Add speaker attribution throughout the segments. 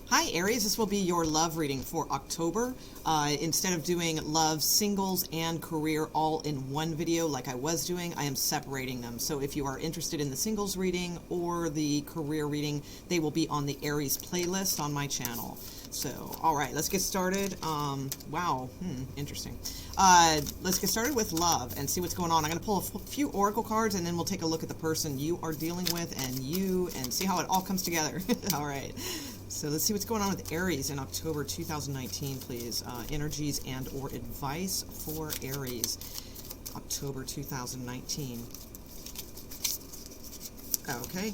Speaker 1: Hi Aries, this will be your love reading for October. Instead of doing love, singles, and career all in one video like I was doing, I am separating them. So if you are interested in the singles reading or the career reading, they will be on the Aries playlist on my channel. So, alright, let's get started. Wow, interesting. Let's get started with love and see what's going on. I'm going to pull a few oracle cards and then we'll take a look at the person you are dealing with and see how it all comes together. Alright. So let's see what's going on with Aries in October 2019, please. Energies and or advice for Aries, October 2019. Okay.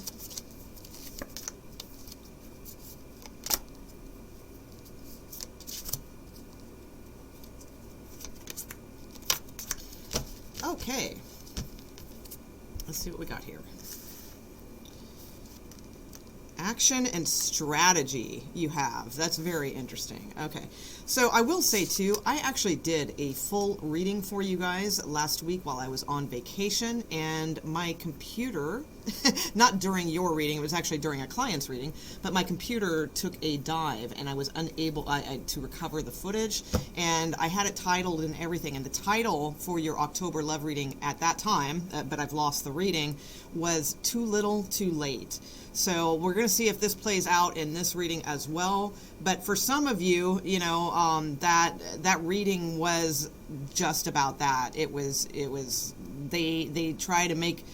Speaker 1: Okay. Let's see what we got here. Action and strategy you have. That's very interesting. Okay. So I will say too, I actually did a full reading for you guys last week while I was on vacation, and my computer, not during your reading, it was actually during a client's reading, but my computer took a dive and I was unable to recover the footage, and I had it titled and everything, and the title for your October love reading at that time, but I've lost the reading, was Too Little, Too Late. So we're going to see if this plays out in this reading as well. But for some of you, you know, that reading was just about that. It was they try to make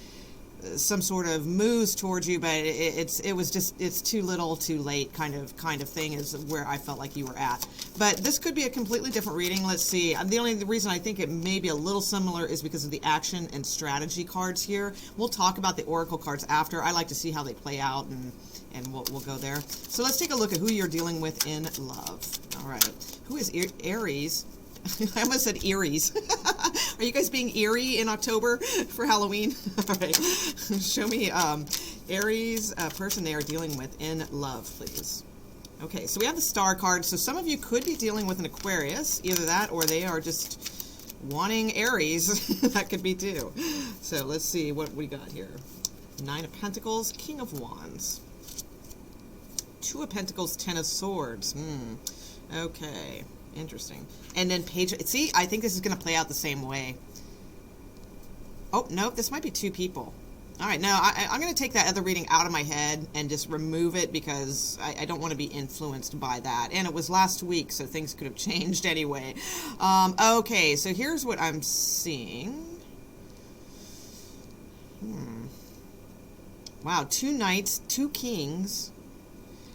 Speaker 1: some sort of moves towards you, but it's too little, too late kind of thing is where I felt like you were at. But this could be a completely different reading. Let's see. The only reason I think it may be a little similar is because of the action and strategy cards here. We'll talk about the oracle cards after. I like to see how they play out, and we'll go there. So let's take a look at who you're dealing with in love. All right. Who is Aries? I almost said Aries. Are you guys being eerie in October for Halloween? All right. Show me Aries person they are dealing with in love, please. Okay, so we have the star card. So some of you could be dealing with an Aquarius. Either that or they are just wanting Aries. That could be too. So let's see what we got here. Nine of Pentacles, King of Wands. Two of Pentacles, Ten of Swords. Okay. Interesting. And then Page... See, I think this is going to play out the same way. Oh, nope. This might be two people. All right. No, I'm going to take that other reading out of my head and just remove it because I don't want to be influenced by that. And it was last week, so things could have changed anyway. Okay, so here's what I'm seeing. Wow, two knights, two kings.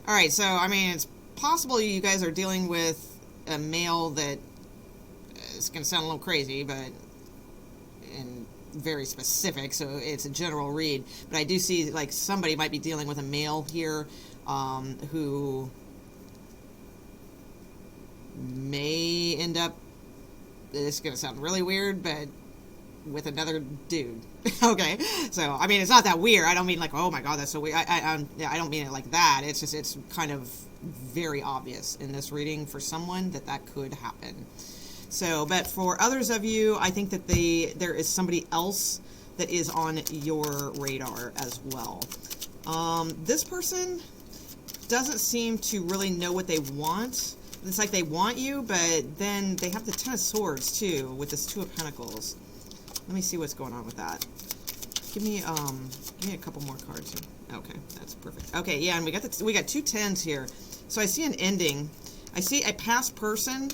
Speaker 1: All right, so, I mean, it's possible you guys are dealing with a male that is going to sound a little crazy, but and very specific, so it's a general read. But I do see like somebody might be dealing with a male here who may end up, this is going to sound really weird, but with another dude. Okay, so I mean, it's not that weird. I don't mean like, oh my god, that's so weird. I don't mean it like that. It's just, it's kind of very obvious in this reading for someone that could happen. So, but for others of you, I think that there is somebody else that is on your radar as well. This person doesn't seem to really know what they want. It's like they want you, but then they have the Ten of Swords too with this Two of Pentacles. Let me see what's going on with that. Give me a couple more cards here. Okay, that's perfect. Okay, yeah, and we got two tens here. So I see an ending. I see a past person.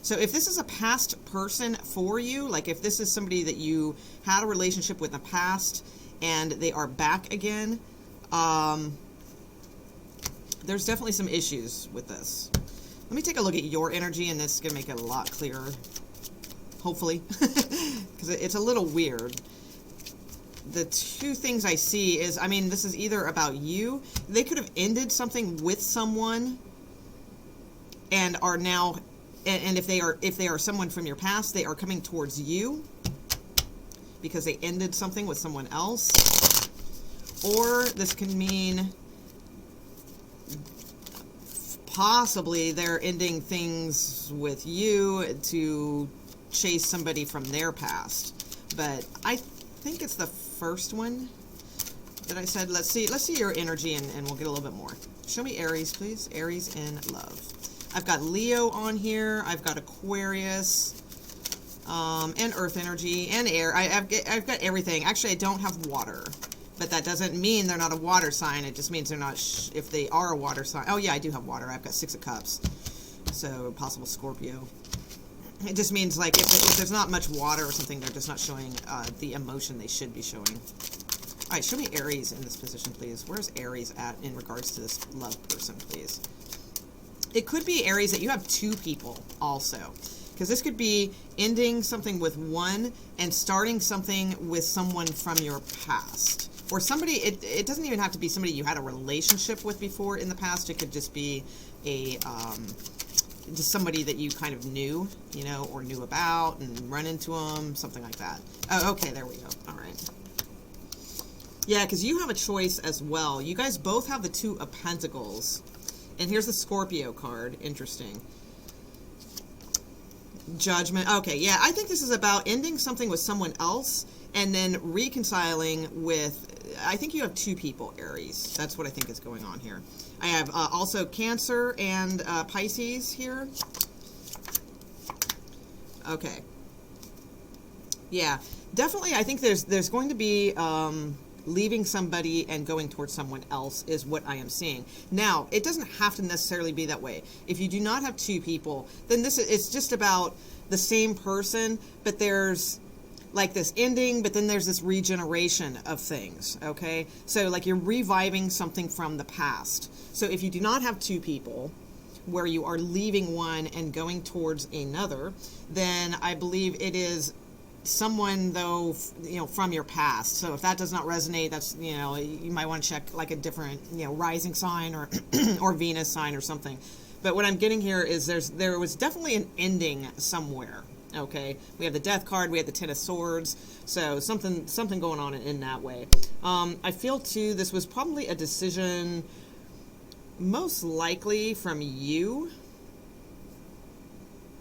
Speaker 1: So if this is a past person for you, like if this is somebody that you had a relationship with in the past and they are back again, there's definitely some issues with this. Let me take a look at your energy, and this is going to make it a lot clearer, hopefully, because it's a little weird. The two things I see is, I mean, this is either about you. They could have ended something with someone and are now, and if they are someone from your past, they are coming towards you because they ended something with someone else. Or this can mean possibly they're ending things with you to chase somebody from their past. But I think it's the first one. that I said. Let's see your energy, and we'll get a little bit more. Show me Aries, please. Aries in love. I've got Leo on here. I've got Aquarius, and Earth energy, and air. I've got everything. Actually, I don't have water, but that doesn't mean they're not a water sign. It just means they're not, if they are a water sign. Oh, yeah, I do have water. I've got 6 of Cups. So, possible Scorpio. It just means, like, if there's not much water or something, they're just not showing the emotion they should be showing. All right, show me Aries in this position, please. Where's Aries at in regards to this love person, please? It could be, Aries, that you have 2 people also. Because this could be ending something with one and starting something with someone from your past. Or somebody, it doesn't even have to be somebody you had a relationship with before in the past. It could just be a... just somebody that you kind of knew, you know, or knew about and run into them, something like that. Oh, okay, there we go. All right. Yeah, because you have a choice as well. You guys both have the 2 of Pentacles. And here's the Scorpio card. Interesting. Judgment. Okay, yeah, I think this is about ending something with someone else and then reconciling with... I think you have 2 people, Aries. That's what I think is going on here. I have also Cancer and Pisces here. Okay. Yeah, definitely. I think there's going to be leaving somebody and going towards someone else is what I am seeing. Now, it doesn't have to necessarily be that way. If you do not have 2 people, then it's just about the same person, but there's like this ending, but then there's this regeneration of things, okay? So like you're reviving something from the past. So if you do not have 2 people where you are leaving one and going towards another, then I believe it is someone, though, you know, from your past. So if that does not resonate, that's, you know, you might want to check like a different, you know, rising sign or or Venus sign or something. But what I'm getting here is there was definitely an ending somewhere. Okay, we have the Death card, we have the 10 of Swords, so something going on in that way. I feel too this was probably a decision most likely from you,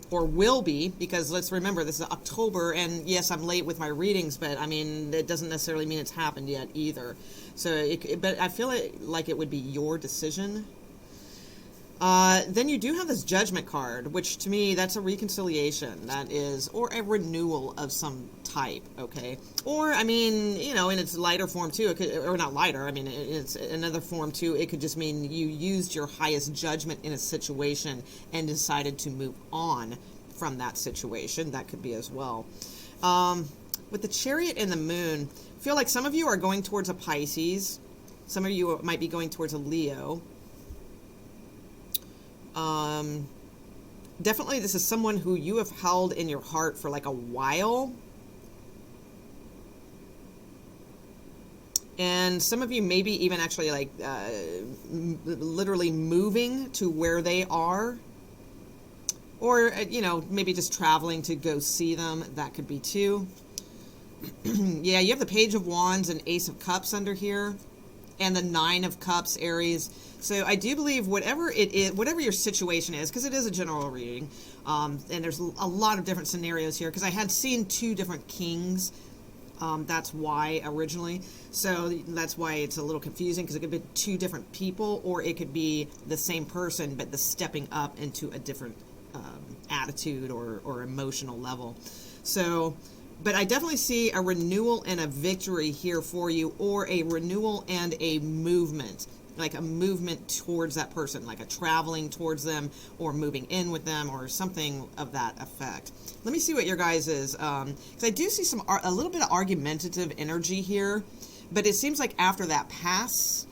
Speaker 1: or will be, because let's remember this is October, and yes, I'm late with my readings, but I mean it doesn't necessarily mean it's happened yet either. So, but I feel like it would be your decision. Then you do have this Judgment card, which to me, that's a reconciliation. That is, or a renewal of some type, okay? Or, I mean, you know, in its lighter form too, it could, or not lighter, I mean, it's another form too, it could just mean you used your highest judgment in a situation and decided to move on from that situation. That could be as well. With the Chariot and the Moon, I feel like some of you are going towards a Pisces. Some of you might be going towards a Leo. Definitely this is someone who you have held in your heart for like a while. And some of you maybe even actually like literally moving to where they are. Or, you know, maybe just traveling to go see them. That could be too. Yeah, you have the Page of Wands and Ace of Cups under here. And the 9 of Cups, Aries. So I do believe whatever it is, whatever your situation is, because it is a general reading, and there's a lot of different scenarios here, because I had seen 2 different kings. That's why originally. So that's why it's a little confusing, because it could be 2 different people, or it could be the same person, but the stepping up into a different attitude or emotional level. So... but I definitely see a renewal and a victory here for you, or a renewal and a movement, like a movement towards that person, like a traveling towards them, or moving in with them, or something of that effect. Let me see what your guys is, because I do see a little bit of argumentative energy here, but it seems like after that passes,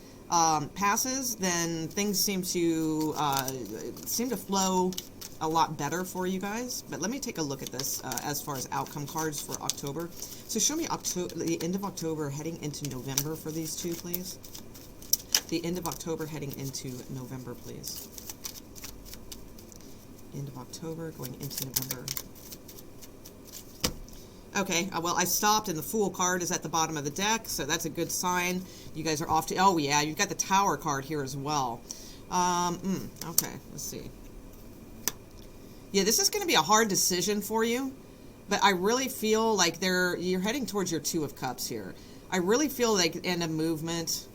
Speaker 1: then things seem to flow a lot better for you guys. But let me take a look at this as far as outcome cards for October. So show me the end of October heading into November for these 2, please. The end of October heading into November, please. End of October going into November. Okay, well, I stopped, and the Fool card is at the bottom of the deck, so that's a good sign. You guys are off to... oh, yeah, you've got the Tower card here as well. Okay, let's see. Yeah, this is going to be a hard decision for you, but I really feel like you're heading towards your 2 of Cups here. I really feel like in a movement.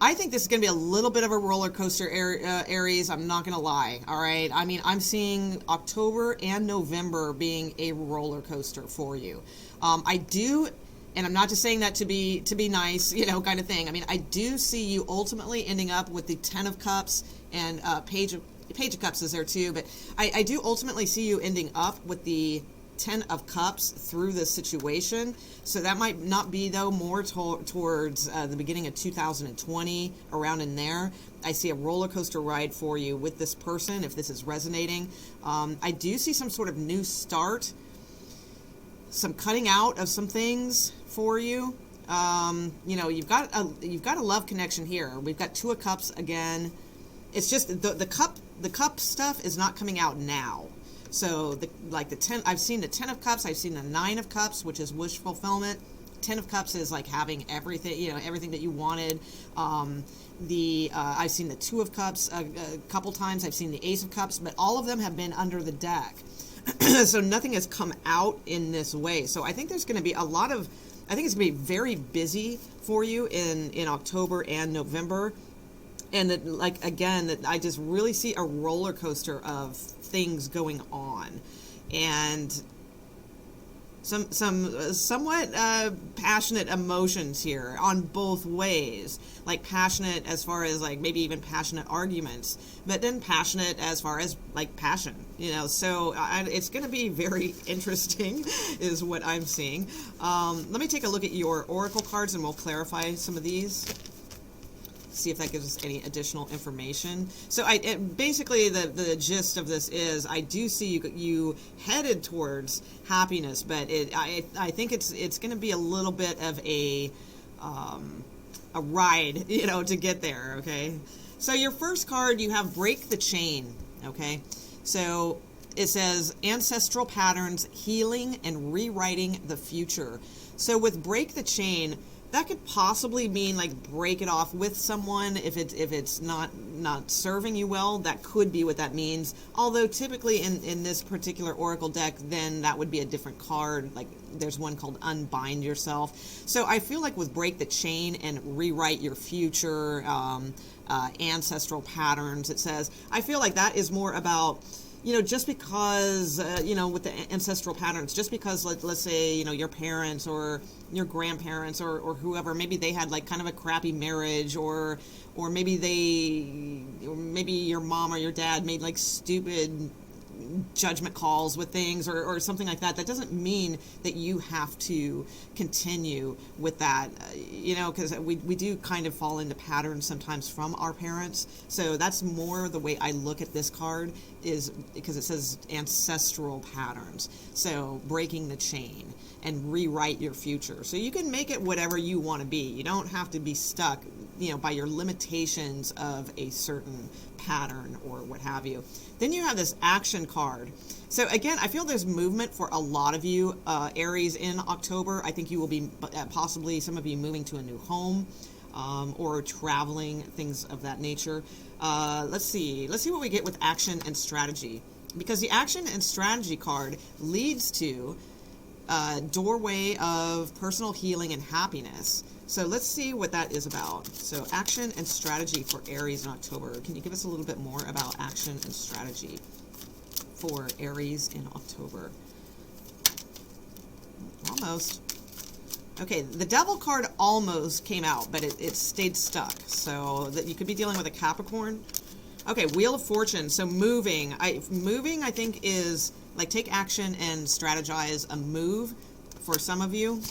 Speaker 1: I think this is going to be a little bit of a roller coaster, Aries. I'm not going to lie. All right. I mean, I'm seeing October and November being a roller coaster for you. I do, and I'm not just saying that to be nice, kind of thing. I mean, I do see you ultimately ending up with the Ten of Cups and Page of Cups is there too. But I do ultimately see you ending up with the Ten of Cups through this situation. So that might not be, though, more towards the beginning of 2020, around in there. I see a roller coaster ride for you with this person, if this is resonating. I do see some sort of new start, some cutting out of some things for you. You've got a love connection here. We've got Two of Cups again. It's just the cup stuff is not coming out now. So the 10, I've seen the 10 of Cups, I've seen the 9 of Cups, which is wish fulfillment. 10 of Cups is like having everything, everything that you wanted. I've seen the 2 of Cups a couple times. I've seen the Ace of Cups, but all of them have been under the deck. So nothing has come out in this way. So I think there's going to be I think it's going to be very busy for you in October and November. And that I just really see a roller coaster of things going on, and some somewhat passionate emotions here on both ways. Like passionate as far as like maybe even passionate arguments, but then passionate as far as like passion. So it's going to be very interesting, is what I'm seeing. Let me take a look at your oracle cards, and we'll clarify some of these. See if that gives us any additional information. So basically the gist of this is I do see you headed towards happiness, but I think it's going to be a little bit of a ride, to get there. Okay. So your first card, you have Break the Chain. Okay. So it says ancestral patterns, healing, and rewriting the future. So with Break the Chain, that could possibly mean like break it off with someone if it's not serving you well. That could be what that means. Although typically in this particular oracle deck, then that would be a different card. Like there's one called Unbind Yourself. So I feel like with Break the Chain and Rewrite Your Future, ancestral patterns, it says, I feel like that is more about, just because, with the ancestral patterns, just because, let's say, your parents or your grandparents or whoever, maybe they had like kind of a crappy marriage, or maybe your mom or your dad made like stupid judgment calls with things or something like that. That doesn't mean that you have to continue with that, because we do kind of fall into patterns sometimes from our parents. So that's more the way I look at this card, is because it says ancestral patterns. So breaking the chain and rewrite your future. So you can make it whatever you want to be. You don't have to be stuck, by your limitations of a certain pattern or what have you. Then you have this action card. So again, I feel there's movement for a lot of you, Aries, in October. I think you will be possibly some of you moving to a new home, or traveling, things of that nature. Let's see what we get with action and strategy, because the action and strategy card leads to doorway of personal healing and happiness. So let's see what that is about. So action and strategy for Aries in October. Can you give us a little bit more about action and strategy for Aries in October? Almost. Okay, the Devil card almost came out, but it stayed stuck. So that you could be dealing with a Capricorn. Okay, Wheel of Fortune. So moving, I think is like take action and strategize a move for some of you.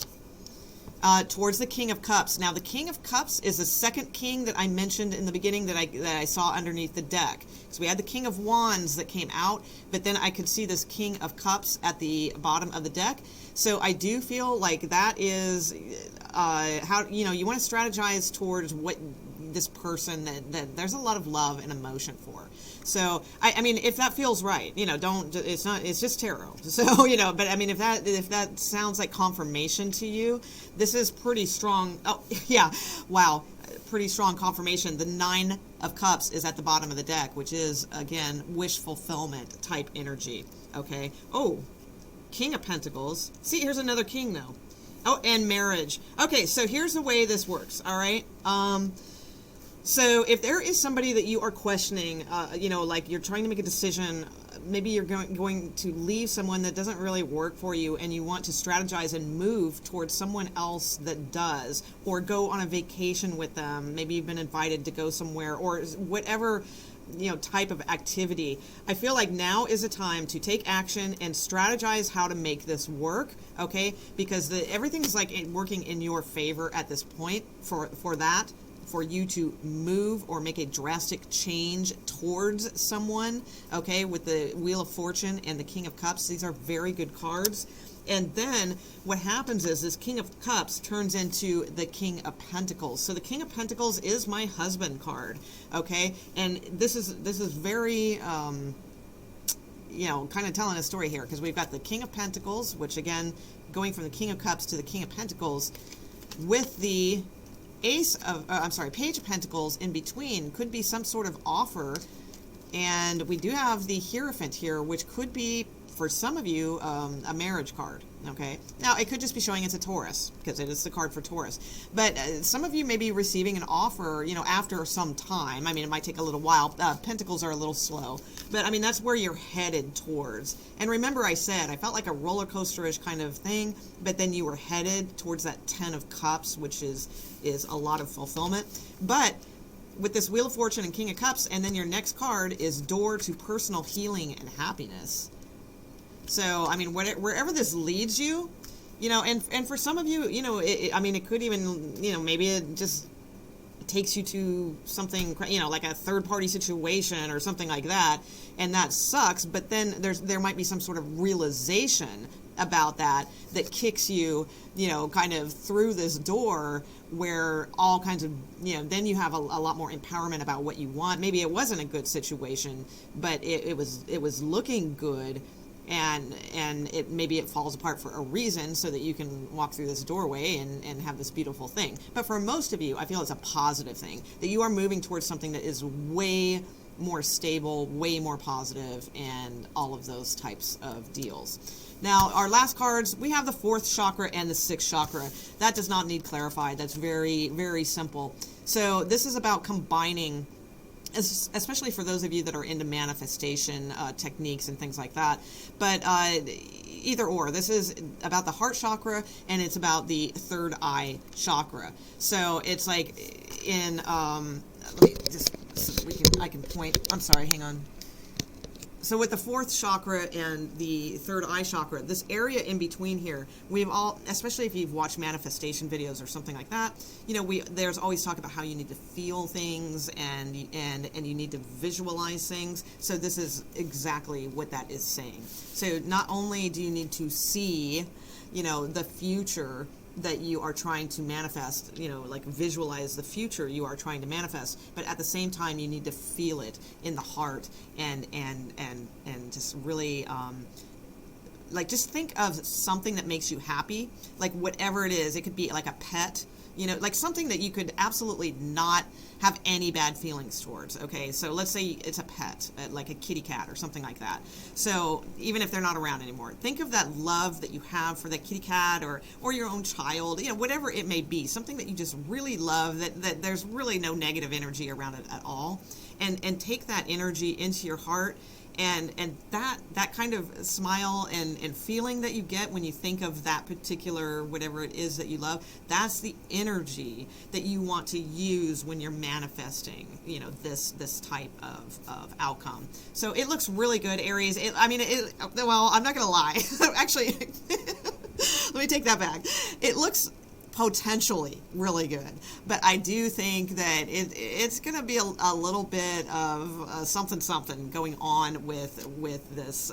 Speaker 1: Towards the King of Cups. Now, the King of Cups is the second king that I mentioned in the beginning that I saw underneath the deck. So we had the King of Wands that came out, but then I could see this King of Cups at the bottom of the deck. So I do feel like that is how, you want to strategize towards what this person that there's a lot of love and emotion for. So I mean, if that feels right, it's just tarot. So, but I mean, if that sounds like confirmation to you, this is pretty strong. Oh yeah. Wow. Pretty strong confirmation. The 9 of Cups is at the bottom of the deck, which is again, wish fulfillment type energy. Okay. Oh, King of Pentacles. See, here's another king though. Oh, and marriage. Okay, so here's the way this works, all right? So if there is somebody that you are questioning, like you're trying to make a decision, maybe you're going to leave someone that doesn't really work for you, and you want to strategize and move towards someone else that does, or go on a vacation with them. Maybe you've been invited to go somewhere, or whatever type of activity. I feel like now is a time to take action and strategize how to make this work, okay? Because everything's like working in your favor at this point for you to move or make a drastic change towards someone, okay? With the Wheel of Fortune and the King of Cups, these are very good cards. And then what happens is this King of Cups turns into the King of Pentacles. So the King of Pentacles is my husband card, okay? And this is very, kind of telling a story here, because we've got the King of Pentacles, which again, going from the King of Cups to the King of Pentacles, with the Page of Pentacles in between, could be some sort of offer. And we do have the Hierophant here, which could be, for some of you, a marriage card, okay? Now, it could just be showing it's a Taurus, because it is the card for Taurus. But some of you may be receiving an offer, after some time. I mean, it might take a little while. Pentacles are a little slow. But, I mean, that's where you're headed towards. And remember I said, I felt like a roller coaster-ish kind of thing, but then you were headed towards that Ten of Cups, which is a lot of fulfillment. But with this Wheel of Fortune and King of Cups, and then your next card is Door to Personal Healing and Happiness. So, I mean, wherever this leads you, and for some of you, it could even, maybe it just takes you to something, like a third-party situation or something like that, and that sucks, but then there might be some sort of realization about that kicks you, kind of through this door, where all kinds of, then you have a lot more empowerment about what you want. Maybe it wasn't a good situation, but it was looking good, and maybe it falls apart for a reason, so that you can walk through this doorway and have this beautiful thing. But for most of you, I feel it's a positive thing, that you are moving towards something that is way more stable, way more positive, and all of those types of deals. Now, our last cards, we have the 4th chakra and the 6th chakra. That does not need clarified. That's very, very simple. So this is about combining, especially for those of you that are into manifestation techniques and things like that. But either or, this is about the heart chakra, and it's about the third eye chakra. So it's like in, let me just, so I can point, I'm sorry, hang on. So with the 4th chakra and the third eye chakra, this area in between here, we've all, especially if you've watched manifestation videos or something like that, there's always talk about how you need to feel things and you need to visualize things. So this is exactly what that is saying. So not only do you need to see, the future that you are trying to manifest, like visualize the future you are trying to manifest, but at the same time you need to feel it in the heart and just really like just think of something that makes you happy, like whatever it is. It could be like a pet, like something that you could absolutely not have any bad feelings towards, okay? So let's say it's a pet, like a kitty cat or something like that. So even if they're not around anymore, think of that love that you have for that kitty cat or your own child, whatever it may be, something that you just really love, that there's really no negative energy around it at all. And take that energy into your heart, and that kind of smile and feeling that you get when you think of that particular whatever it is that you love, that's the energy that you want to use when you're manifesting, this type of outcome. So it looks really good, Aries. Well, I'm not gonna lie. Actually, let me take that back. It looks potentially really good, but I do think that it's going to be a little bit of something going on with this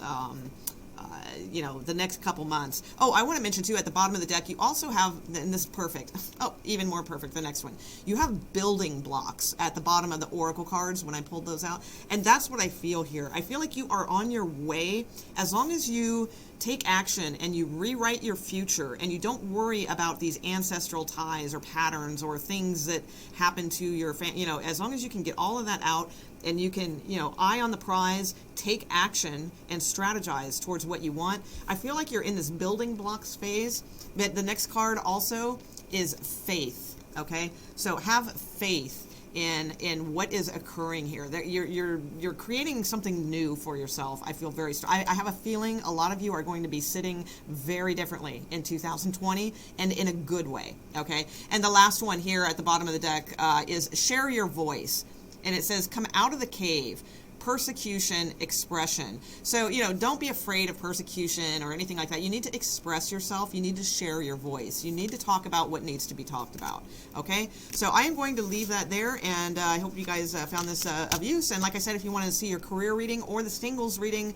Speaker 1: the next couple months. Oh, I want to mention too, at the bottom of the deck, you also have, and this is perfect, oh, even more perfect, the next one. You have building blocks at the bottom of the oracle cards when I pulled those out, and that's what I feel here. I feel like you are on your way, as long as you take action and you rewrite your future and you don't worry about these ancestral ties or patterns or things that happen to your family, as long as you can get all of that out and you can, eye on the prize, take action and strategize towards what you want. want. I feel like you're in this building blocks phase, but the next card also is faith, okay? So have faith in what is occurring here. That you're creating something new for yourself. I feel very strong. I have a feeling a lot of you are going to be sitting very differently in 2020, and in a good way, okay? And the last one here at the bottom of the deck is share your voice. And it says, come out of the cave. Persecution, expression. So, don't be afraid of persecution or anything like that. You need to express yourself. You need to share your voice. You need to talk about what needs to be talked about. Okay? So I am going to leave that there, and I hope you guys found this of use. And like I said, if you want to see your career reading or the singles reading,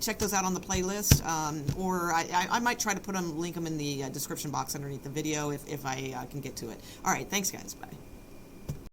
Speaker 1: check those out on the playlist. Or I might try to link them in the description box underneath the video if I can get to it. All right. Thanks, guys. Bye.